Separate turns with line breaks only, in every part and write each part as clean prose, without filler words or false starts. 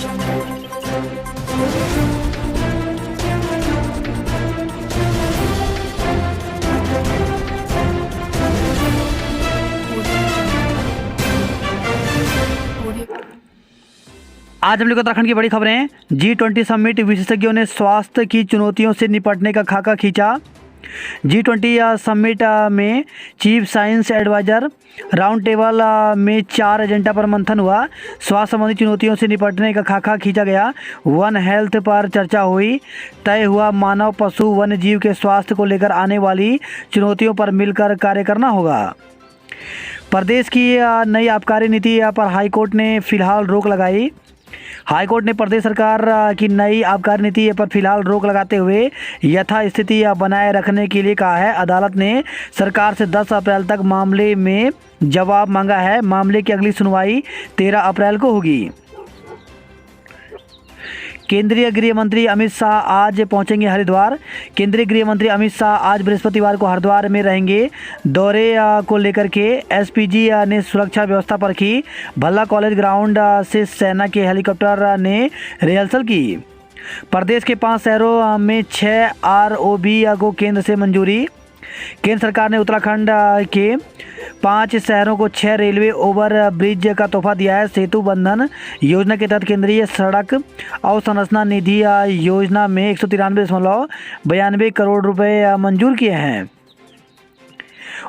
आज हम लोग उत्तराखंड की बड़ी खबरें। G20 समिट, विशेषज्ञों ने स्वास्थ्य की चुनौतियों से निपटने का खाका खींचा। G20 समिट में chief science adviser round table में 4 एजेंडा पर मंथन हुआ। स्वास्थ्य संबंधी चुनौतियों से निपटने का खाका खींचा गया। वन हेल्थ पर चर्चा हुई। तय हुआ मानव, पशु, वन्य जीव के स्वास्थ्य को लेकर आने वाली चुनौतियों पर मिलकर कार्य करना होगा। प्रदेश की नई आबकारी नीति पर हाईकोर्ट ने फिलहाल रोक लगाई। हाईकोर्ट ने प्रदेश सरकार की नई आबकारी नीति पर फिलहाल रोक लगाते हुए यथास्थिति बनाए रखने के लिए कहा है। अदालत ने सरकार से 10 अप्रैल तक मामले में जवाब मांगा है। मामले की अगली सुनवाई 13 अप्रैल को होगी। केंद्रीय गृह मंत्री अमित शाह आज पहुंचेंगे हरिद्वार। केंद्रीय गृह मंत्री अमित शाह आज बृहस्पतिवार को हरिद्वार में रहेंगे। दौरे को लेकर के एसपीजी ने सुरक्षा व्यवस्था पर की। भल्ला कॉलेज ग्राउंड से सेना के हेलीकॉप्टर ने रिहर्सल की। प्रदेश के 5 शहरों में 6 आरओबी को केंद्र से मंजूरी। केंद्र सरकार ने उत्तराखंड के 5 शहरों को 6 रेलवे ओवर ब्रिज का तोहफा दिया है। सेतु बंधन योजना के तहत केंद्रीय सड़क अवसंरचना निधि योजना में 193.92 करोड़ रुपए मंजूर किए हैं।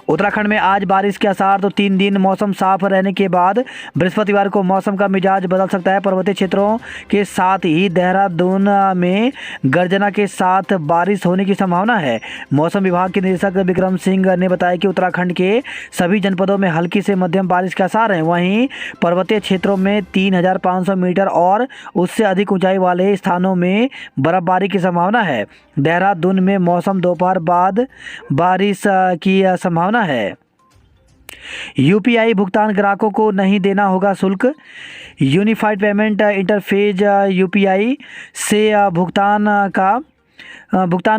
उत्तराखंड में आज बारिश के आसार, तो 3 दिन मौसम साफ रहने के बाद बृहस्पतिवार को मौसम का मिजाज बदल सकता है। पर्वतीय क्षेत्रों के साथ ही देहरादून में गर्जना के साथ बारिश होने की संभावना है। मौसम विभाग के निदेशक विक्रम सिंह ने बताया कि उत्तराखंड के सभी जनपदों में हल्की से मध्यम बारिश के आसार हैं। वहीं पर्वतीय क्षेत्रों में 3500 मीटर और उससे अधिक ऊंचाई वाले स्थानों में बर्फबारी की संभावना है। देहरादून में मौसम दोपहर बाद बारिश की संभावना है। यूपीआई भुगतान ग्राहकों को नहीं देना होगा शुल्क। यूनिफाइड पेमेंट इंटरफेस यूपीआई से भुगतान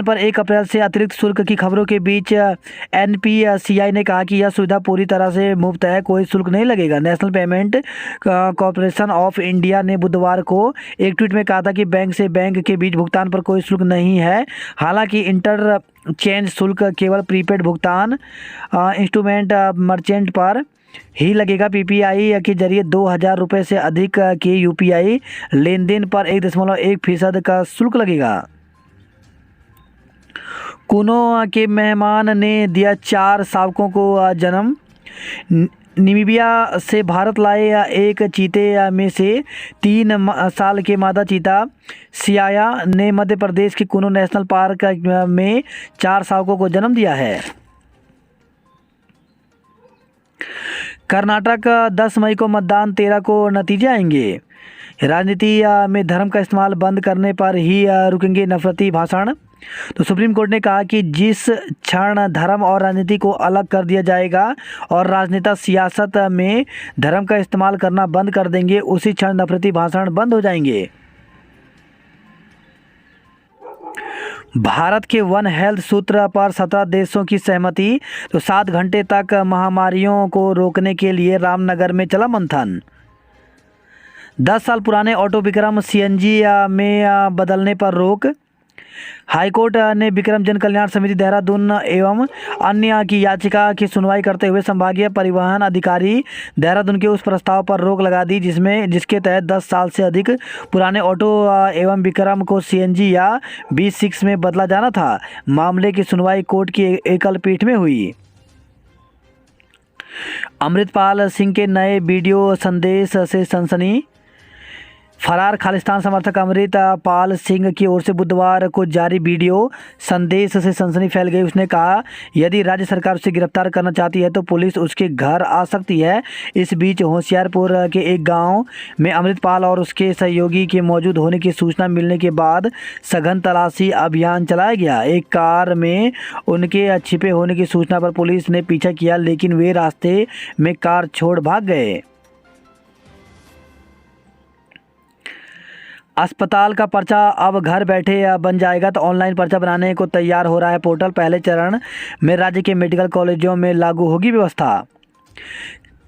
पर 1 अप्रैल से अतिरिक्त शुल्क की खबरों के बीच एनपीसीआई ने कहा कि यह सुविधा पूरी तरह से मुफ्त है, कोई शुल्क नहीं लगेगा। National payment corporation of India ने बुधवार को एक ट्वीट में कहा था कि बैंक से बैंक के बीच भुगतान पर कोई शुल्क नहीं है। हालांकि इंटरचेंज शुल्क केवल प्रीपेड भुगतान इंस्ट्रूमेंट मर्चेंट पर ही लगेगा। पीपीआई के जरिए 2000 रुपये से अधिक के यूपीआई लेन देन पर 1.1% का शुल्क लगेगा। कुनो के मेहमान ने दिया 4 शावकों को जन्म। नामीबिया से भारत लाए एक चीते में से 3 साल के मादा चीता सियाया ने मध्य प्रदेश के कुनो नेशनल पार्क में 4 शावकों को जन्म दिया है। कर्नाटक 10 मई को मतदान, 13 को नतीजे आएंगे। राजनीति में धर्म का इस्तेमाल बंद करने पर ही रुकेंगे नफरती भाषण। तो सुप्रीम कोर्ट ने कहा कि जिस क्षण धर्म और राजनीति को अलग कर दिया जाएगा और राजनेता सियासत में धर्म का इस्तेमाल करना बंद कर देंगे, उसी क्षण नफरती भाषण बंद हो जाएंगे। भारत के वन हेल्थ सूत्र पर 17 देशों की सहमति। तो 7 घंटे तक महामारियों को रोकने के लिए रामनगर में चला मंथन। 10 साल पुराने ऑटो विक्रम सीएनजी में बदलने पर रोक। हाईकोर्ट ने विक्रम जन कल्याण समिति देहरादून एवं अन्य की याचिका की सुनवाई करते हुए संभागीय परिवहन अधिकारी देहरादून के उस प्रस्ताव पर रोक लगा दी जिसके तहत 10 साल से अधिक पुराने ऑटो एवं विक्रम को सीएनजी या B6 में बदला जाना था। मामले की सुनवाई कोर्ट की एकल पीठ में हुई। अमृतपाल सिंह के नए वीडियो संदेश से सनसनी। फरार खालिस्तान समर्थक अमृतपाल सिंह की ओर से बुधवार को जारी वीडियो संदेश से सनसनी फैल गई। उसने कहा, यदि राज्य सरकार उसे गिरफ्तार करना चाहती है तो पुलिस उसके घर आ सकती है। इस बीच होशियारपुर के एक गांव में अमृतपाल और उसके सहयोगी के मौजूद होने की सूचना मिलने के बाद सघन तलाशी अभियान चलाया गया। एक कार में उनके छिपे होने की सूचना पर पुलिस ने पीछा किया, लेकिन वे रास्ते में कार छोड़ भाग गए। अस्पताल का पर्चा अब घर बैठे बन जाएगा। तो ऑनलाइन पर्चा बनाने को तैयार हो रहा है पोर्टल। पहले चरण में राज्य के मेडिकल कॉलेजों में लागू होगी व्यवस्था।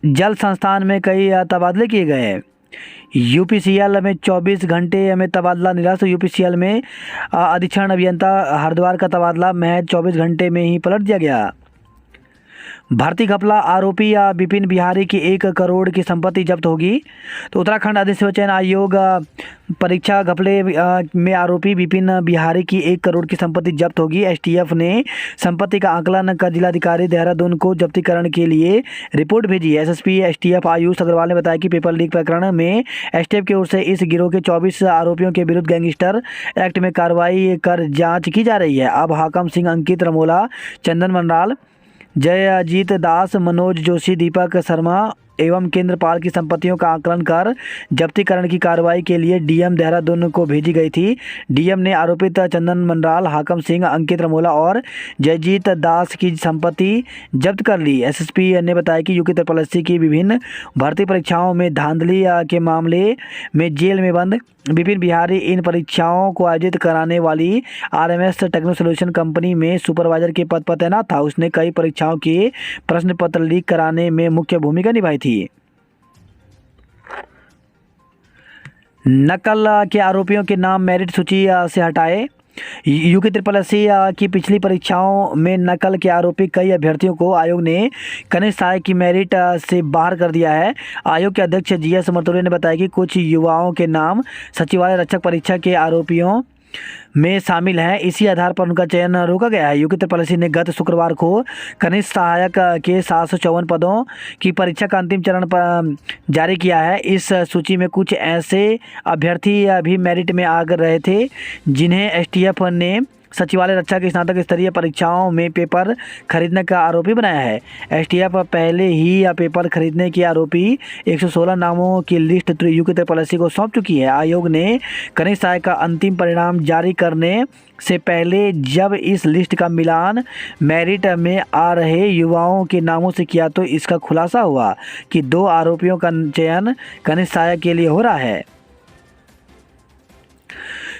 जल संस्थान में कई तबादले किए गए। यूपीसीएल में 24 घंटे में तबादला निरस्त। यूपीसीएल में अधीक्षण अभियंता हरिद्वार का तबादला महज 24 घंटे में ही पलट दिया गया। भर्ती घपला आरोपी विपिन बिहारी की 1 करोड़ की संपत्ति जब्त होगी। तो उत्तराखंड अधिसेवा चयन आयोग परीक्षा घपले में आरोपी विपिन बिहारी की 1 करोड़ की संपत्ति जब्त होगी। एसटीएफ ने संपत्ति का आकलन कर जिलाधिकारी देहरादून को जब्तीकरण के लिए रिपोर्ट भेजी है। एसएसपी एसटीएफ आयुष अग्रवाल ने बताया कि पेपर लीक प्रकरण में एसटीएफ की ओर से इस गिरोह के 24 आरोपियों के विरुद्ध गैंगस्टर एक्ट में कार्रवाई कर जाँच की जा रही है। अब हाकम सिंह, अंकित रमोला, चंदन मनराल, जयजीत दास, मनोज जोशी, दीपक शर्मा एवं केंद्रपाल की संपत्तियों का आकलन कर जब्तीकरण की कार्रवाई के लिए डीएम देहरादून को भेजी गई थी। डीएम ने आरोपित चंदन मनराल, हाकम सिंह, अंकित रमोला और जयजीत दास की संपत्ति जब्त कर ली। एसएसपी ने बताया कि यूपी ट्रिपल की विभिन्न भर्ती परीक्षाओं में धांधली के मामले में जेल में बंद विपिन बिहारी इन परीक्षाओं को आयोजित कराने वाली आरएमएस टेक्नो सोल्यूशन कंपनी में सुपरवाइजर के पद पर तैनात था। उसने कई परीक्षाओं के प्रश्न पत्र लीक कराने में मुख्य भूमिका निभाई थी। नकल के आरोपियों के नाम मेरिट सूची से हटाए। यूपी ट्रिपल की पिछली परीक्षाओं में नकल के आरोपी कई अभ्यर्थियों को आयोग ने कनिष्ठ सहायक की मेरिट से बाहर कर दिया है। आयोग के अध्यक्ष जीएस मरतुरे ने बताया कि कुछ युवाओं के नाम सचिवालय रक्षक परीक्षा के आरोपियों में शामिल हैं। इसी आधार पर उनका चयन रोका गया है। यूपी ट्रिपल ने गत शुक्रवार को कनिष्ठ सहायक के 754 पदों की परीक्षा का अंतिम चरण पर जारी किया है। इस सूची में कुछ ऐसे अभ्यर्थी भी मेरिट में आ रहे थे जिन्हें एसटीएफ ने सचिवालय रक्षा की स्नातक स्तरीय परीक्षाओं में पेपर खरीदने का आरोपी बनाया है। एसटीएफ पहले ही पेपर खरीदने के आरोपी 116 नामों की लिस्ट यूपी ट्रिपल को सौंप चुकी है। आयोग ने कनिष्ठ सहायक का अंतिम परिणाम जारी करने से पहले जब इस लिस्ट का मिलान मेरिट में आ रहे युवाओं के नामों से किया तो इसका खुलासा हुआ कि 2 आरोपियों का चयन कनिष्ठ सहायक के लिए हो रहा है।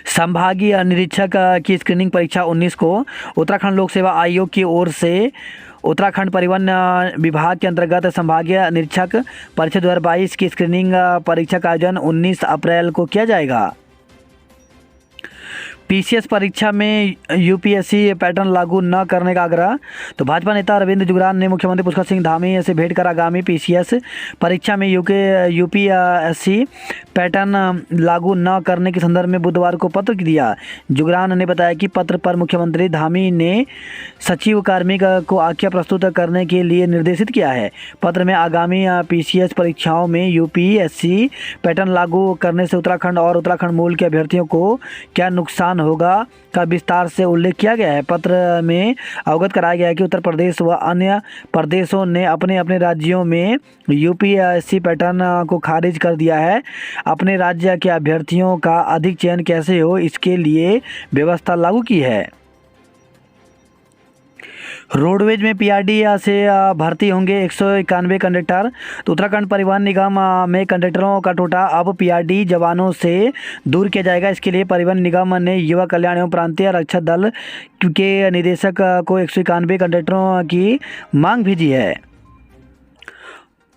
संभागीय निरीक्षक की स्क्रीनिंग परीक्षा 19 को उत्तराखंड लोक सेवा आयोग की ओर से उत्तराखंड परिवहन विभाग के अंतर्गत संभागीय निरीक्षक परीक्षा 2022 की स्क्रीनिंग परीक्षा का आयोजन 19 अप्रैल को किया जाएगा। पीसीएस परीक्षा में यूपीएससी पैटर्न लागू न करने का आग्रह। तो भाजपा नेता अरविंद जुगरान ने मुख्यमंत्री पुष्कर सिंह धामी से भेंट कर आगामी पीसीएस परीक्षा में यूपीएससी पैटर्न लागू न करने के संदर्भ में बुधवार को पत्र दिया। जुगरान ने बताया कि पत्र पर मुख्यमंत्री धामी ने सचिव कार्मिक को आख्या प्रस्तुत करने के लिए निर्देशित किया है। पत्र में आगामी पीसीएस परीक्षाओं में यूपीएससी पैटर्न लागू करने से उत्तराखंड और उत्तराखंड मूल के अभ्यर्थियों को क्या नुकसान होगा का विस्तार से उल्लेख किया गया है। पत्र में अवगत कराया गया है कि उत्तर प्रदेश व अन्य प्रदेशों ने अपने अपने राज्यों में यूपीएससी पैटर्न को खारिज कर दिया है। अपने राज्य के अभ्यर्थियों का अधिक चयन कैसे हो इसके लिए व्यवस्था लागू की है। रोडवेज में पीआरडी से भर्ती होंगे 191 कंडक्टर। तो उत्तराखंड परिवहन निगम में कंडक्टरों का कोटा अब पीआरडी जवानों से दूर किया जाएगा। इसके लिए परिवहन निगम ने युवा कल्याण एवं प्रांतीय रक्षा दल के निदेशक को 191 कंडक्टरों की मांग भेजी है।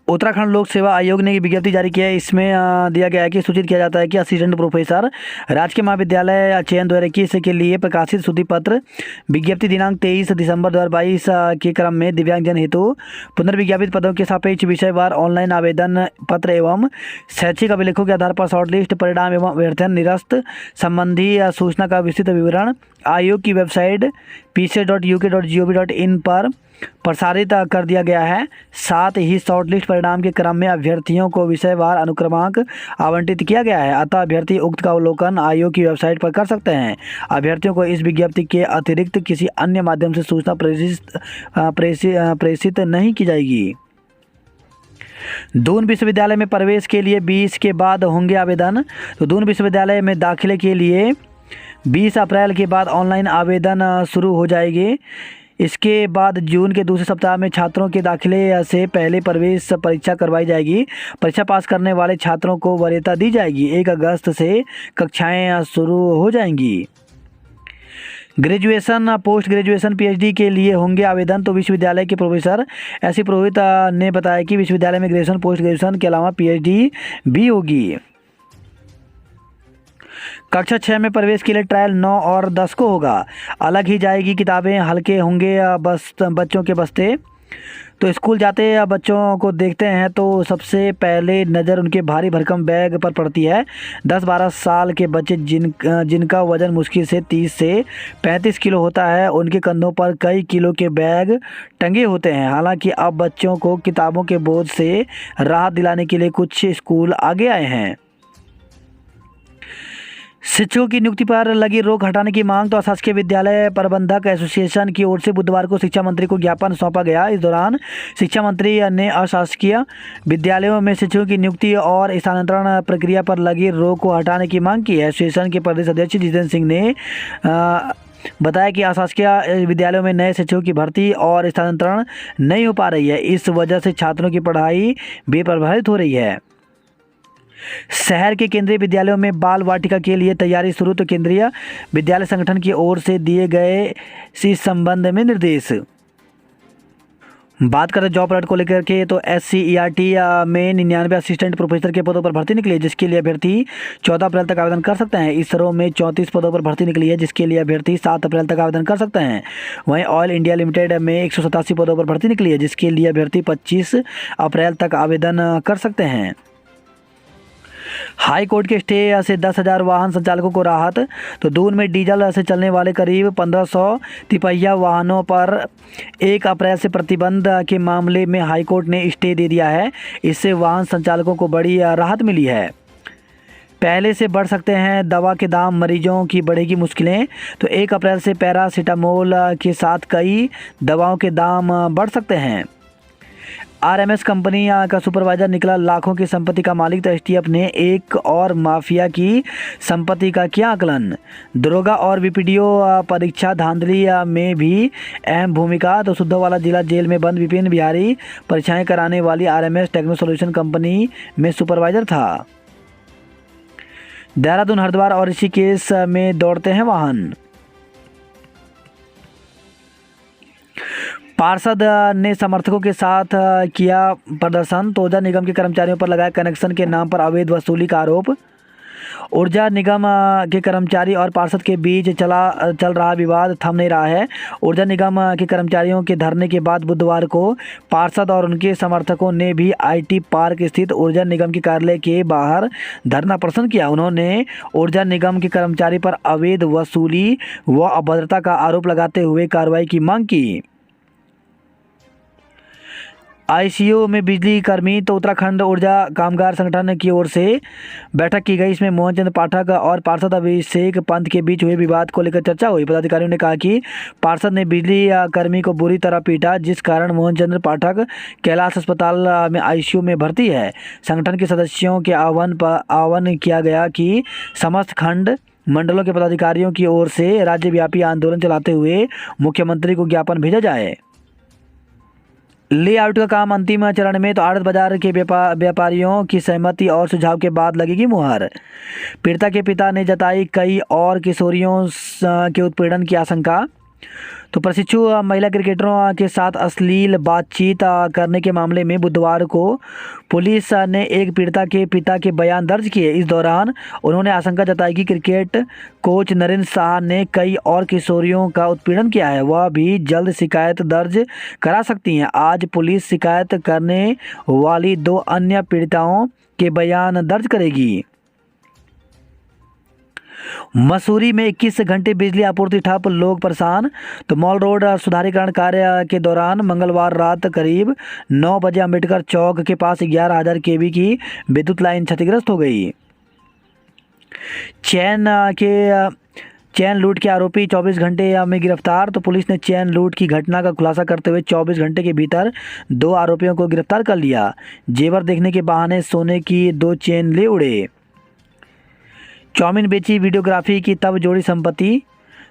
उत्तराखंड लोक सेवा आयोग ने विज्ञप्ति जारी की है। इसमें दिया गया है कि सूचित किया जाता है कि असिस्टेंट प्रोफेसर राजकीय महाविद्यालय चयन 2021 के लिए प्रकाशित सूची पत्र विज्ञप्ति दिनांक 23 दिसंबर 2022 के क्रम में दिव्यांगजन हेतु पुनर्विज्ञापित पदों के सापेक्ष विषयवार ऑनलाइन आवेदन पत्र एवं शैक्षिक अभिलेखों के आधार पर शॉर्टलिस्ट परिणाम एवं अभ्यर्थन निरस्त संबंधी सूचना का विस्तृत विवरण आयोग की वेबसाइट pc.uk.gov.in पर प्रसारित कर दिया गया है। साथ ही शॉर्टलिस्ट परिणाम के क्रम में अभ्यर्थियों को विषयवार अनुक्रमांक आवंटित किया गया है। अतः अभ्यर्थी उक्त का अवलोकन आयोग की वेबसाइट पर कर सकते हैं। अभ्यर्थियों को इस विज्ञप्ति के अतिरिक्त किसी अन्य माध्यम से सूचना प्रेषित नहीं की जाएगी। दून विश्वविद्यालय में प्रवेश के लिए 20 के बाद होंगे आवेदन। तो दून विश्वविद्यालय में दाखिले के लिए 20 अप्रैल के बाद ऑनलाइन आवेदन शुरू हो जाएंगे। इसके बाद जून के दूसरे सप्ताह में छात्रों के दाखिले से पहले प्रवेश परीक्षा करवाई जाएगी। परीक्षा पास करने वाले छात्रों को वरीयता दी जाएगी। 1 अगस्त से कक्षाएं शुरू हो जाएंगी। ग्रेजुएशन, पोस्ट ग्रेजुएशन, पीएचडी के लिए होंगे आवेदन। तो विश्वविद्यालय के प्रोफेसर एस.सी. पुरोहित ने बताया कि विश्वविद्यालय में ग्रेजुएशन, पोस्ट ग्रेजुएशन के अलावा पीएचडी भी होगी। कक्षा 6 में प्रवेश के लिए ट्रायल 9 और 10 को होगा। अलग ही जाएगी किताबें, हल्के होंगे बच्चों के बस्ते। तो स्कूल जाते बच्चों को देखते हैं तो सबसे पहले नज़र उनके भारी भरकम बैग पर पड़ती है। 10-12 साल के बच्चे जिनका वज़न मुश्किल से 30 से 35 किलो होता है, उनके कंधों पर कई किलो के बैग टंगे होते हैं। हालांकि अब बच्चों को किताबों के बोझ से राहत दिलाने के लिए कुछ स्कूल आगे आए हैं। शिक्षकों की नियुक्ति पर लगी रोक हटाने की मांग। तो अशासकीय विद्यालय प्रबंधक एसोसिएशन की ओर से बुधवार को शिक्षा मंत्री को ज्ञापन सौंपा गया। इस दौरान शिक्षा मंत्री ने अशासकीय विद्यालयों में शिक्षकों की नियुक्ति और स्थानांतरण प्रक्रिया पर लगी रोक को हटाने की मांग की है। एसोसिएशन के प्रदेश अध्यक्ष जितेंद्र सिंह ने बताया कि अशासकीय विद्यालयों में नए शिक्षकों की भर्ती और स्थानांतरण नहीं हो पा रही है। इस वजह से छात्रों की पढ़ाई भी प्रभावित हो रही है। शहर के केंद्रीय विद्यालयों में बाल वाटिका के लिए तैयारी शुरू। तो केंद्रीय विद्यालय संगठन की ओर से दिए गए इस संबंध में निर्देश। बात करें जॉब अलर्ट को लेकर के, तो SCERT में 99 असिस्टेंट प्रोफेसर के पदों पर भर्ती निकली है, जिसके लिए अभ्यर्थी 14 अप्रैल तक आवेदन कर सकते हैं। इसरो में 34 पदों पर भर्ती निकली है, जिसके लिए अभ्यर्थी 7 अप्रैल तक आवेदन कर सकते हैं। वहीं ऑयल इंडिया लिमिटेड में 187 पदों पर भर्ती निकली है, जिसके लिए अभ्यर्थी 25 अप्रैल तक आवेदन कर सकते हैं। हाई कोर्ट के स्टे से 10,000 वाहन संचालकों को राहत। तो दून में डीजल से चलने वाले करीब 1500 तिपहिया वाहनों पर 1 अप्रैल से प्रतिबंध के मामले में हाई कोर्ट ने स्टे दे दिया है। इससे वाहन संचालकों को बड़ी राहत मिली है। पहले से बढ़ सकते हैं दवा के दाम, मरीजों की बढ़ेगी मुश्किलें। तो 1 अप्रैल से पैरासीटामोल के साथ कई दवाओं के दाम बढ़ सकते हैं। RMS कंपनी का सुपरवाइजर निकला लाखों की संपत्ति का मालिक। तो STF ने एक और माफिया की संपत्ति का किया आकलन। दरोगा और VPDO परीक्षा धांधली में भी अहम भूमिका। तो सुद्धवाला जिला जेल में बंद विपिन बिहारी परीक्षाएं कराने वाली RMS टेक्नो सॉल्यूशन कंपनी में सुपरवाइजर था। देहरादून, हरिद्वार और ऋषिकेश में दौड़ते हैं वाहन। पार्षद ने समर्थकों के साथ किया प्रदर्शन। तो ऊर्जा निगम के कर्मचारियों पर लगाए कनेक्शन के नाम पर अवैध वसूली का आरोप। ऊर्जा निगम के कर्मचारी और पार्षद के बीच चल रहा विवाद थम नहीं रहा है। ऊर्जा निगम के कर्मचारियों के धरने के बाद बुधवार को पार्षद और उनके समर्थकों ने भी IT पार्क स्थित ऊर्जा निगम के कार्यालय के बाहर धरना प्रदर्शन किया। उन्होंने ऊर्जा निगम के कर्मचारी पर अवैध वसूली व अभद्रता का आरोप लगाते हुए कार्रवाई की मांग की। ICU में बिजली कर्मी। तो उत्तराखंड ऊर्जा कामगार संगठन की ओर से बैठक की गई। इसमें मोहन चंद पाठक और पार्षद अभिषेक पंत के बीच हुए विवाद को लेकर चर्चा हुई। पदाधिकारियों ने कहा कि पार्षद ने बिजली कर्मी को बुरी तरह पीटा, जिस कारण मोहन चंद्र पाठक कैलाश अस्पताल में ICU में भर्ती है। संगठन के सदस्यों के आह्वान किया गया कि समस्त खंड मंडलों के पदाधिकारियों की ओर से राज्यव्यापी आंदोलन चलाते हुए मुख्यमंत्री को ज्ञापन भेजा जाए। लेआउट का काम अंतिम चरण में। तो आड़त बाजार के व्यापारियों की सहमति और सुझाव के बाद लगेगी मुहर। पीड़िता के पिता ने जताई कई और किशोरियों के उत्पीड़न की आशंका। तो प्रशिक्षु महिला क्रिकेटरों के साथ अश्लील बातचीत करने के मामले में बुधवार को पुलिस ने एक पीड़िता के पिता के बयान दर्ज किए। इस दौरान उन्होंने आशंका जताई कि क्रिकेट कोच नरेंद्र शाह ने कई और किशोरियों का उत्पीड़न किया है। वह भी जल्द शिकायत दर्ज करा सकती हैं। आज पुलिस शिकायत करने वाली 2 अन्य पीड़िताओं के बयान दर्ज करेगी। मसूरी में 21 घंटे बिजली आपूर्ति ठप, लोग परेशान। तो मॉल रोड सुधारीकरण कार्य के दौरान मंगलवार रात करीब 9 बजे अंबेडकर चौक के पास 11,000 kV की विद्युत लाइन क्षतिग्रस्त हो गई। चैन लूट के आरोपी 24 घंटे में गिरफ्तार। तो पुलिस ने चैन लूट की घटना का खुलासा करते हुए 24 घंटे के भीतर 2 आरोपियों को गिरफ्तार कर लिया। जेवर देखने के बहाने सोने की 2 चेन ले उड़े। चाउमीन बेची, वीडियोग्राफी की तब जोड़ी संपत्ति।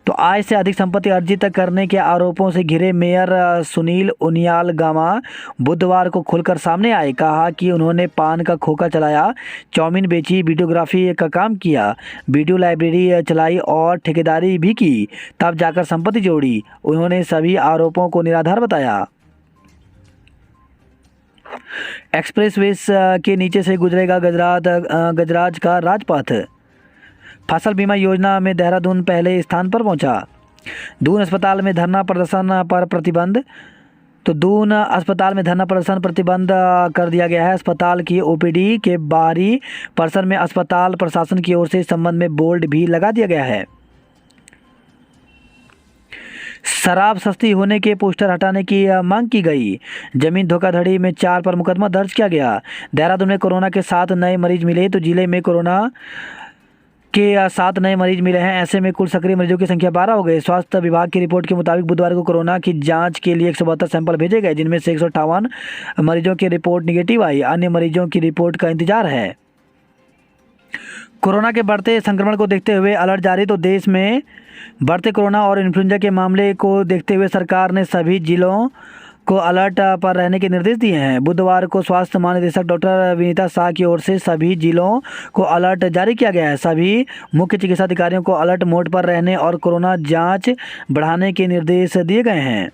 तो तो आय से अधिक संपत्ति अर्जित करने के आरोपों से घिरे मेयर सुनील उनियाल गामा बुधवार को खुलकर सामने आए। कहा कि उन्होंने पान का खोखा चलाया, चाउमीन बेची, वीडियोग्राफी का काम किया, वीडियो लाइब्रेरी चलाई और ठेकेदारी भी की, तब जाकर संपत्ति जोड़ी। उन्होंने सभी आरोपों को निराधार बताया। एक्सप्रेसवेज के नीचे से गुजरेगा गजराज का राजपथ। फसल बीमा योजना में देहरादून पहले स्थान पर पहुंचा। दून अस्पताल में धरना प्रदर्शन पर प्रतिबंध। तो दून अस्पताल में धरना प्रदर्शन प्रतिबंध कर दिया गया है। अस्पताल की ओपीडी के बाहरी परिसर में अस्पताल प्रशासन की ओर से इस संबंध में बोर्ड भी लगा दिया गया है। शराब सस्ती होने के पोस्टर हटाने की मांग की गई। जमीन धोखाधड़ी में 4 पर मुकदमा दर्ज किया गया। देहरादून में कोरोना के 7 नए मरीज मिले। तो जिले में कोरोना के 7 नए मरीज मिले हैं। ऐसे में कुल सक्रिय मरीजों की संख्या 12 हो गई। स्वास्थ्य विभाग की रिपोर्ट के मुताबिक बुधवार को कोरोना की जांच के लिए 172 सैंपल भेजे गए, जिनमें से 158 मरीजों की रिपोर्ट निगेटिव आई। अन्य मरीजों की रिपोर्ट का इंतजार है। कोरोना के बढ़ते संक्रमण को देखते हुए अलर्ट जारी। तो देश में बढ़ते कोरोना और इन्फ्लुएंजा के मामले को देखते हुए सरकार ने सभी जिलों को अलर्ट पर रहने के निर्देश दिए हैं। बुधवार को स्वास्थ्य महानिदेशक डॉक्टर विनीता शाह की ओर से सभी जिलों को अलर्ट जारी किया गया है। सभी मुख्य चिकित्सा अधिकारियों को अलर्ट मोड पर रहने और कोरोना जांच बढ़ाने के निर्देश दिए गए हैं।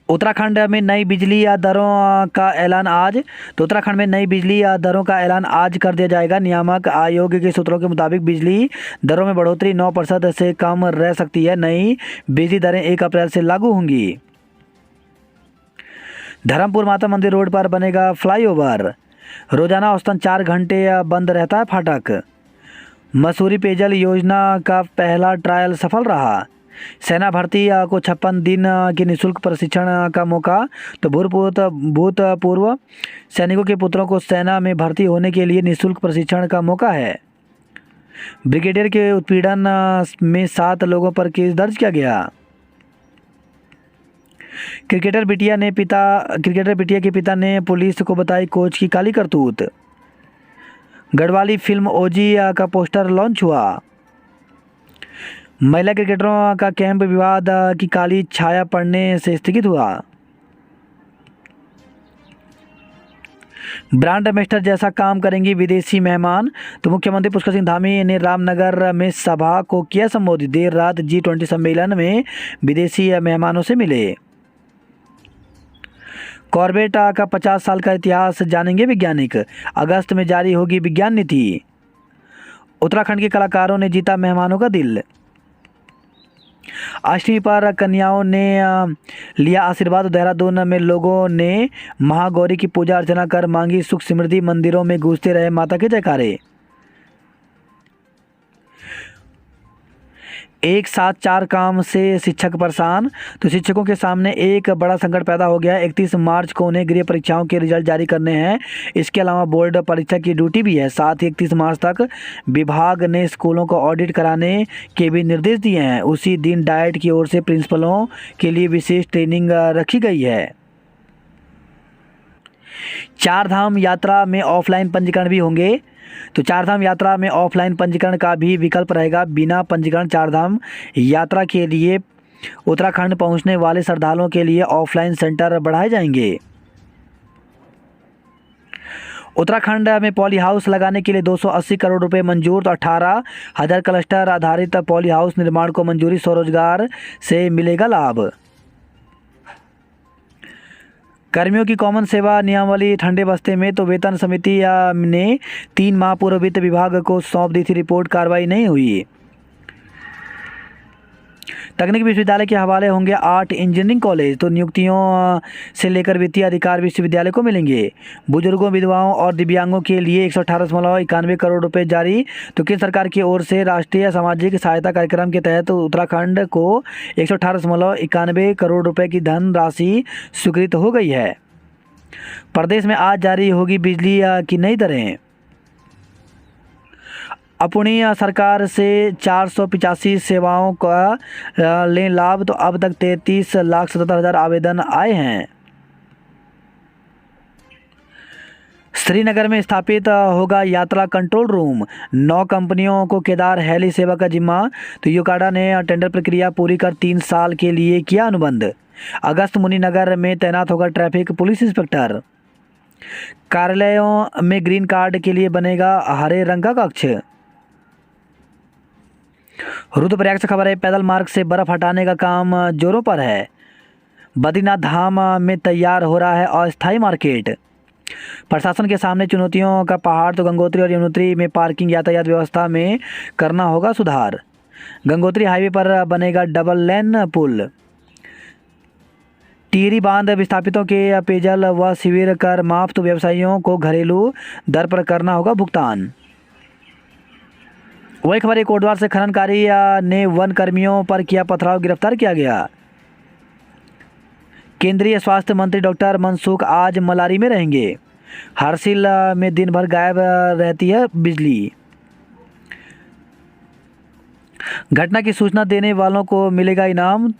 उत्तराखंड में नई बिजली या दरों का ऐलान आज। तो उत्तराखंड में नई बिजली या दरों का ऐलान आज कर दिया जाएगा। नियामक आयोग के सूत्रों के मुताबिक बिजली दरों में बढ़ोतरी 9% से कम रह सकती है। नई बिजली दरें 1 अप्रैल से लागू होंगी। धर्मपुर माता मंदिर रोड पर बनेगा फ्लाईओवर। रोजाना औसतन 4 घंटे बंद रहता है फाटक। मसूरी पेयजल योजना का पहला ट्रायल सफल रहा। सेना भर्ती को 56 दिन की निःशुल्क प्रशिक्षण का मौका। तो भूतपूर्व सैनिकों के पुत्रों को सेना में भर्ती होने के लिए निःशुल्क प्रशिक्षण का मौका है। ब्रिगेडियर के उत्पीड़न में 7 लोगों पर केस दर्ज किया गया। क्रिकेटर बिटिया के पिता ने पुलिस को बताई कोच की काली करतूत। गढ़वाली फिल्म ओजी का पोस्टर लॉन्च हुआ। महिला क्रिकेटरों का कैंप विवाद की काली छाया पड़ने से स्थगित हुआ। ब्रांड एम्बेसडर जैसा काम करेंगे विदेशी मेहमान। तो मुख्यमंत्री पुष्कर सिंह धामी ने रामनगर में सभा को किया संबोधित। देर रात G20 सम्मेलन में विदेशी मेहमानों से मिले। कॉर्बेट का 50 साल का इतिहास जानेंगे वैज्ञानिक। अगस्त में जारी होगी विज्ञान नीति। उत्तराखंड के कलाकारों ने जीता मेहमानों का दिल। अष्टमी पर कन्याओं ने लिया आशीर्वाद। देहरादून में लोगों ने महागौरी की पूजा अर्चना कर मांगी सुख समृद्धि। मंदिरों में गूंजते रहे माता के जयकारे। एक साथ 4 काम से शिक्षक परेशान। तो शिक्षकों के सामने एक बड़ा संकट पैदा हो गया है। 31 मार्च को उन्हें गृह परीक्षाओं के रिजल्ट जारी करने हैं। इसके अलावा बोर्ड परीक्षा की ड्यूटी भी है। साथ ही 31 मार्च तक विभाग ने स्कूलों को ऑडिट कराने के भी निर्देश दिए हैं। उसी दिन डाइट की ओर से प्रिंसिपलों के लिए विशेष ट्रेनिंग रखी गई है। 4 धाम यात्रा में ऑफलाइन पंजीकरण भी होंगे। तो 4 धाम यात्रा में ऑफलाइन पंजीकरण का भी विकल्प रहेगा। बिना पंजीकरण 4 धाम यात्रा के लिए उत्तराखंड पहुंचने वाले श्रद्धालुओं के लिए ऑफलाइन सेंटर बढ़ाए जाएंगे। उत्तराखंड में पॉली हाउस लगाने के लिए 280 करोड़ रुपए मंजूर। तो 18,000 क्लस्टर आधारित पॉली हाउस निर्माण को मंजूरी। स्वरोजगार से मिलेगा लाभ। कर्मियों की कॉमन सेवा नियमावली ठंडे बस्ते में। तो वेतन समिति ने 3 माह पूर्व वित्त विभाग को सौंप दी थी रिपोर्ट। कार्रवाई नहीं हुई। तकनीकी विश्वविद्यालय के हवाले होंगे 8 इंजीनियरिंग कॉलेज। तो नियुक्तियों से लेकर वित्तीय अधिकार विश्वविद्यालय को मिलेंगे। बुजुर्गों, विधवाओं और दिव्यांगों के लिए 118.91 करोड़ रुपए जारी। तो केंद्र सरकार की ओर से राष्ट्रीय सामाजिक सहायता कार्यक्रम के तहत उत्तराखंड को 118.91 करोड़ रुपए की धनराशि स्वीकृत हो गई है। प्रदेश में आज जारी होगी बिजली की नई दरें। अपनी सरकार से 485 सेवाओं का लें लाभ। तो अब तक 33,77,000 आवेदन आए हैं। श्रीनगर में स्थापित होगा यात्रा कंट्रोल रूम। 9 कंपनियों को केदार हेली सेवा का जिम्मा। तो यूकाडा ने टेंडर प्रक्रिया पूरी कर 3 साल के लिए किया अनुबंध। अगस्त मुनीनगर में तैनात होगा ट्रैफिक पुलिस इंस्पेक्टर। कार्यालयों में ग्रीन कार्ड के लिए बनेगा हरे रंग का कक्ष। रुद्रप्रयाग से खबर है, पैदल मार्ग से बर्फ हटाने का काम जोरों पर है। बद्रीनाथ धाम में तैयार हो रहा है अस्थायी मार्केट। प्रशासन के सामने चुनौतियों का पहाड़। तो गंगोत्री और यमुनोत्री में पार्किंग यातायात व्यवस्था में करना होगा सुधार। गंगोत्री हाईवे पर बनेगा डबल लेन पुल। टिहरी बांध विस्थापितों के पेयजल व शिविर कर माफ। तो व्यवसायियों को घरेलू दर पर करना होगा भुगतान। वही खबर है, कोटद्वार से खननकारी ने वन कर्मियों पर किया पथराव, गिरफ्तार किया गया। केंद्रीय स्वास्थ्य मंत्री डॉक्टर मनसुख आज मलारी में रहेंगे। हरसिल में दिन भर गायब रहती है बिजली। घटना की सूचना देने वालों को मिलेगा इनाम।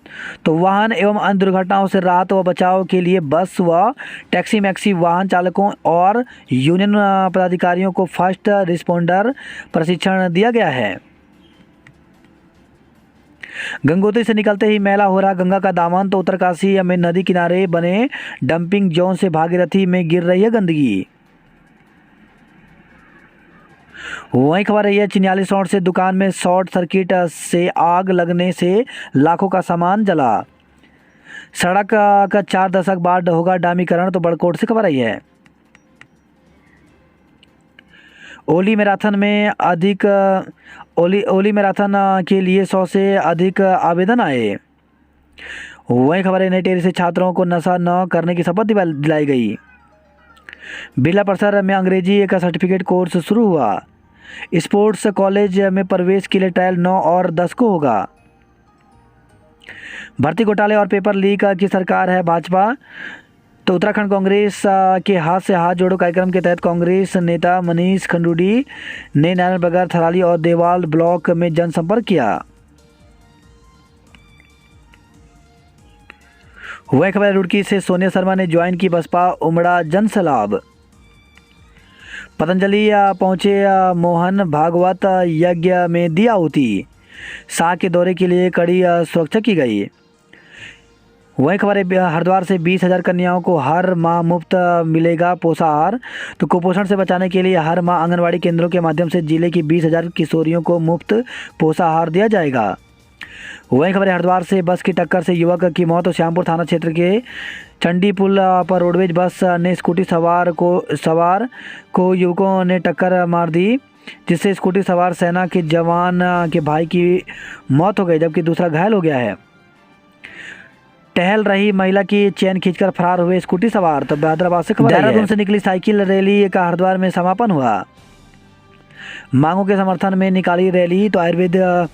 तो वाहन एवं अन्य दुर्घटनाओं से राहत व बचाव के लिए बस व टैक्सी मैक्सी वाहन चालकों और यूनियन पदाधिकारियों को फर्स्ट रिस्पोंडर प्रशिक्षण दिया गया है। गंगोत्री से निकलते ही मैला हो रहा गंगा का दामन। तो उत्तरकाशी में नदी किनारे बने डंपिंग जोन से भागीरथी में गिर रही है गंदगी। वहीं खबर है, चिन्यालीस रोड से दुकान में शॉर्ट सर्किट से आग लगने से लाखों का सामान जला। सड़क का 4 दशक बाद होगा डामीकरण। तो बड़कोट से खबर आई है। ओली मैराथन में अधिक ओली मैराथन के लिए 100 से अधिक आवेदन आए। वहीं खबर है, नई टेरी से छात्रों को नशा न करने की शपथ दिलाई गई। बिरला परिसर में अंग्रेजी का सर्टिफिकेट कोर्स शुरू हुआ। स्पोर्ट्स कॉलेज में प्रवेश के लिए ट्रायल 9 और 10 को होगा। भर्ती घोटाले और पेपर लीक की सरकार है भाजपा। तो उत्तराखंड कांग्रेस के हाथ से हाथ जोड़ो कार्यक्रम के तहत कांग्रेस नेता मनीष खंडूड़ी ने नारायणबगर, थराली और देवाल ब्लॉक में जनसंपर्क किया। वह खबर रुड़की से सोनिया शर्मा ने ज्वाइन की बसपा, उमड़ा जन से लाभ। पतंजलि पहुंचे मोहन भागवत यज्ञ में दी आहुति। शाह के दौरे के लिए कड़ी सुरक्षा की गई। वही खबर है, हरिद्वार से 20,000 कन्याओं को हर माह मुफ्त मिलेगा पोषाहार। तो कुपोषण से बचाने के लिए हर माह आंगनवाड़ी केंद्रों के माध्यम से जिले की 20,000 किशोरियों को मुफ्त पोषाहार दिया जाएगा। वही खबर है, हरिद्वार से बस की टक्कर से युवक की मौत। श्यामपुर थाना क्षेत्र के चंडी पुल पर रोडवेज बस ने स्कूटी सवार को युवकों ने टक्कर मार दी, जिससे स्कूटी सवार सेना के जवान के भाई की मौत हो गई, जबकि दूसरा घायल हो गया है। टहल रही महिला की चैन खींचकर फरार हुए स्कूटी सवार। तो हैदराबाद से खबर है, देहरादून से निकली साइकिल रैली का हरिद्वार में समापन हुआ। मांगों के समर्थन में निकाली रैली। तो आयुर्वेद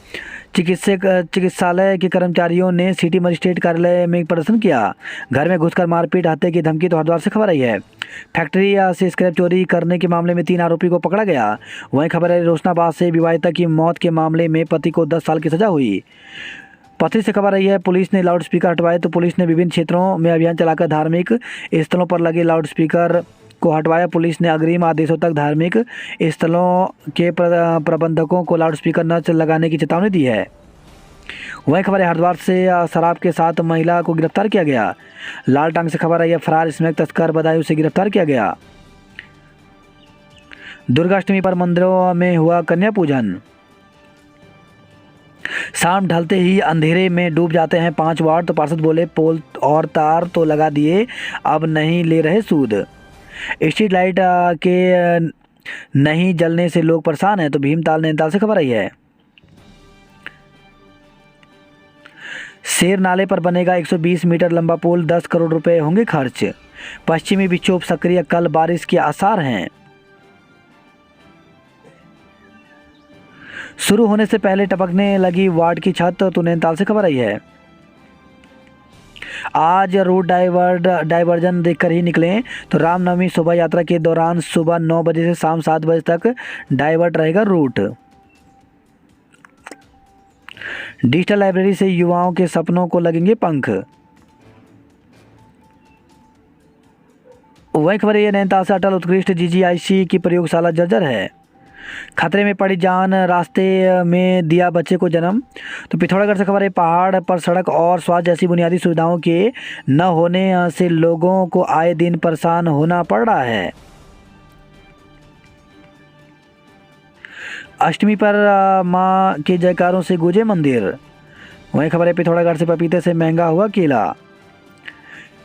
चिकित्सालय के कर्मचारियों ने सिटी मजिस्ट्रेट कार्यालय में प्रदर्शन किया। घर में घुसकर मारपीट, हत्या की धमकी। तो हरिद्वार से खबर आई है, फैक्ट्री से स्क्रैप चोरी करने के मामले में 3 आरोपी को पकड़ा गया। वहीं खबर है, रोशनाबाद से विवाहिता की मौत के मामले में पति को 10 साल की सजा हुई। पथरी से खबर आई है, पुलिस ने लाउडस्पीकर हटवाए। तो पुलिस ने विभिन्न क्षेत्रों में अभियान चलाकर धार्मिक स्थलों पर लगे लाउडस्पीकर को हटवाया। पुलिस ने अग्रिम आदेशों तक धार्मिक स्थलों के प्रबंधकों को लाउडस्पीकर न लगाने की चेतावनी दी है। वही खबर है, हरिद्वार से शराब के साथ महिला को गिरफ्तार किया गया। लालटांग से खबर आई है, फरार स्मैक तस्कर बदायूं से गिरफ्तार किया गया। दुर्गाष्टमी पर मंदिरों में हुआ कन्या पूजन। शाम ढलते ही अंधेरे में डूब जाते हैं 5 वार्ड। तो पार्षद बोले, पोल और तार तो लगा दिए, अब नहीं ले रहे सूद। स्ट्रीट लाइट के नहीं जलने से लोग परेशान हैं। तो भीमताल नैनीताल से खबर आई है, शेर नाले पर बनेगा 120 मीटर लंबा पुल, 10 करोड़ रुपए होंगे खर्च। पश्चिमी विक्षोभ सक्रिय, कल बारिश के आसार हैं। शुरू होने से पहले टपकने लगी वार्ड की छत। तो नैनीताल से खबर आई है, आज रूट डाइवर्जन देखकर ही निकलें। तो रामनवमी शोभा यात्रा के दौरान सुबह 9 बजे से शाम 7 बजे तक डाइवर्ट रहेगा रूट। डिजिटल लाइब्रेरी से युवाओं के सपनों को लगेंगे पंख। वही खबर है, नैनीताल से अटल उत्कृष्ट जीजीआईसी की प्रयोगशाला जर्जर है। खतरे में पड़ी जान, रास्ते में दिया बच्चे को जन्म। तो पिथौरागढ़ से खबर है, पहाड़ पर सड़क और स्वास्थ्य जैसी बुनियादी सुविधाओं के न होने से लोगों को आए दिन परेशान होना पड़ रहा है। अष्टमी पर मां के जयकारों से गूंजे मंदिर। वहीं खबर है, पिथौरागढ़ से पपीते से महंगा हुआ केला।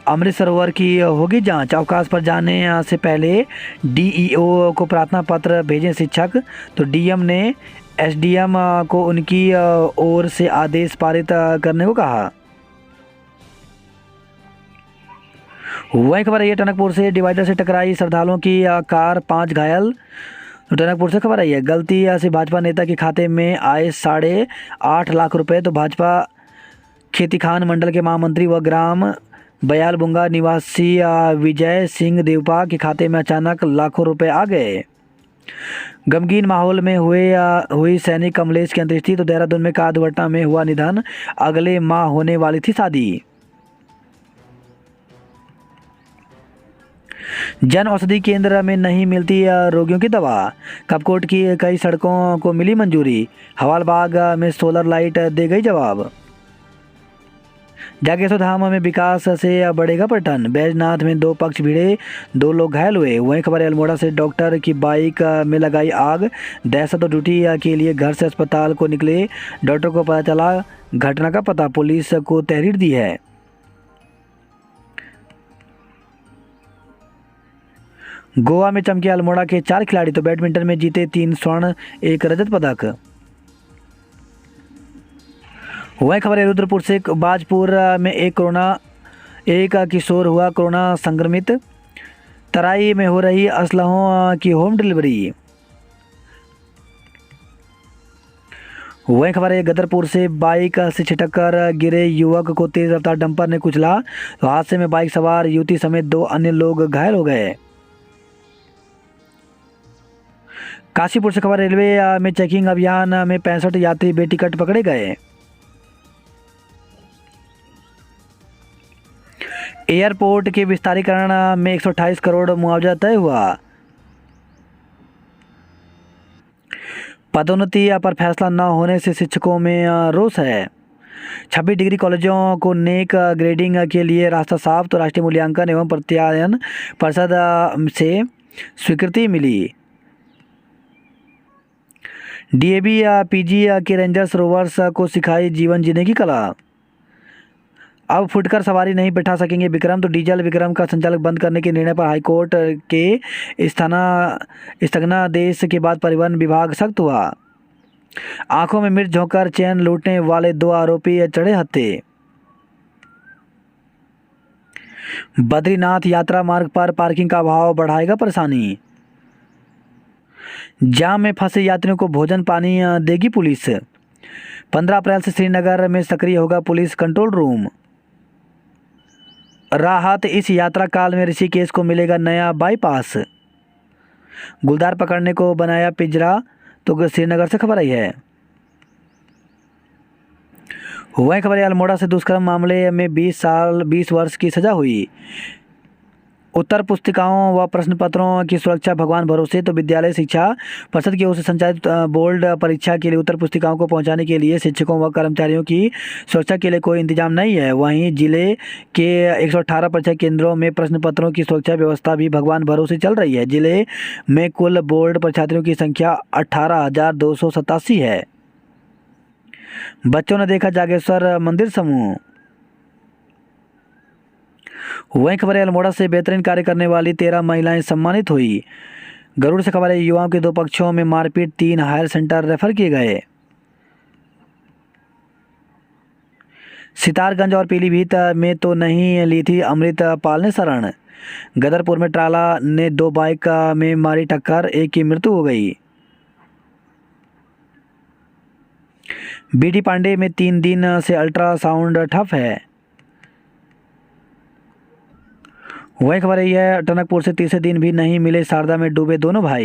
अमृत सरोवर की होगी जांच, अवकाश पर जाने से पहले डीईओ को प्रार्थना पत्र भेजें शिक्षक। तो डीएम ने एसडीएम को उनकी ओर से आदेश पारित करने को कहा। वही खबर है, टनकपुर से डिवाइडर से टकराई श्रद्धालुओं की कार, 5 घायल। तो टनकपुर से खबर आई है, गलती से भाजपा नेता के खाते में आए 8.5 लाख रुपए। तो भाजपा खेतीखान मंडल के महामंत्री व ग्राम बयालबुंगा निवासी विजय सिंह देवपा के खाते में अचानक लाखों रुपए आ गए। गमगीन माहौल में हुई सैनिक कमलेश की अंत्येष्टि। तो देहरादून में कार दुर्घटना में हुआ निधन, अगले माह होने वाली थी शादी। जन औषधि केंद्र में नहीं मिलती रोगियों की दवा, कपकोट की कई सड़कों को मिली मंजूरी। हवालबाग में सोलर लाइट दे गई जवाब। जागेश्वर धाम में विकास से बढ़ेगा पर्यटन। बैजनाथ में 2 पक्ष भिड़े, 2 लोग घायल हुए। वहीं खबर है, अल्मोड़ा से डॉक्टर की बाइक में लगाई आग, दहशत और ड्यूटी के लिए घर से अस्पताल को निकले डॉक्टर को पता चला घटना का पता, पुलिस को तहरीर दी है। गोवा में चमके अल्मोड़ा के 4 खिलाड़ी। तो बैडमिंटन में जीते 3 स्वर्ण 1 रजत पदक। वही खबर है, रुद्रपुर से बाजपुर में एक किशोर हुआ कोरोना संक्रमित। तराई में हो रही असलहों की होम डिलीवरी। वही खबर है, गदरपुर से बाइक से छिटक कर गिरे युवक को तेज रफ्तार डंपर ने कुचला। तो हादसे में बाइक सवार युवती समेत 2 अन्य लोग घायल हो गए। काशीपुर से खबर, रेलवे में चेकिंग अभियान में 65 यात्री बेटिकट पकड़े गए। एयरपोर्ट के विस्तारीकरण में 128 करोड़ मुआवजा तय हुआ। पदोन्नति पर फैसला न होने से शिक्षकों में रोष है। 26 डिग्री कॉलेजों को नेक ग्रेडिंग के लिए रास्ता साफ। तो राष्ट्रीय मूल्यांकन एवं प्रत्यायन परिषद से स्वीकृति मिली। डीएवी पीजी के रेंजर्स रोवर्स को सिखाई जीवन जीने की कला। अब फुटकर सवारी नहीं बैठा सकेंगे विक्रम। तो डीजल विक्रम का संचालक बंद करने के निर्णय पर हाईकोर्ट के स्थगनादेश के बाद परिवहन विभाग सख्त हुआ। आंखों में मिर्च झोंककर चैन लूटने वाले 2 आरोपी चढ़े हत्थे। बद्रीनाथ यात्रा मार्ग पर पार्किंग का अभाव बढ़ाएगा परेशानी। जाम में फंसे यात्रियों को भोजन पानी देगी पुलिस। 15 अप्रैल से श्रीनगर में सक्रिय होगा पुलिस कंट्रोल रूम। राहत, इस यात्रा काल में ऋषिकेश को मिलेगा नया बाईपास। गुलदार पकड़ने को बनाया पिंजरा। तो श्रीनगर से खबर आई है। वही खबर है, अल्मोड़ा से दुष्कर्म मामले में 20 वर्ष की सजा हुई। उत्तर पुस्तिकाओं व प्रश्न पत्रों की सुरक्षा भगवान भरोसे। तो विद्यालय शिक्षा परिषद की ओर से संचालित बोर्ड परीक्षा के लिए उत्तर पुस्तिकाओं को पहुंचाने के लिए शिक्षकों व कर्मचारियों की सुरक्षा के लिए कोई इंतजाम नहीं है। वहीं जिले के 118 परीक्षा केंद्रों में प्रश्न पत्रों की सुरक्षा व्यवस्था भी भगवान भरोसे चल रही है। जिले में कुल बोर्ड परीक्षार्थियों की संख्या 18,287 है। बच्चों ने देखा जागेश्वर मंदिर समूह। वहीं खबर है, अल्मोड़ा से बेहतरीन कार्य करने वाली 13 महिलाएं सम्मानित हुई। गरुड़ से खबर है, युवाओं के 2 पक्षों में मारपीट, 3 हायर सेंटर रेफर किए गए। सितारगंज और पीलीभीत में तो नहीं ली थी अमृत पाल ने शरण। गदरपुर में ट्राला ने 2 बाइक में मारी टक्कर, एक की मृत्यु हो गई। बीडी पांडे में 3 दिन से अल्ट्रासाउंड ठप है। वही खबर है, टनकपुर से तीसरे दिन भी नहीं मिले शारदा में डूबे दोनों भाई।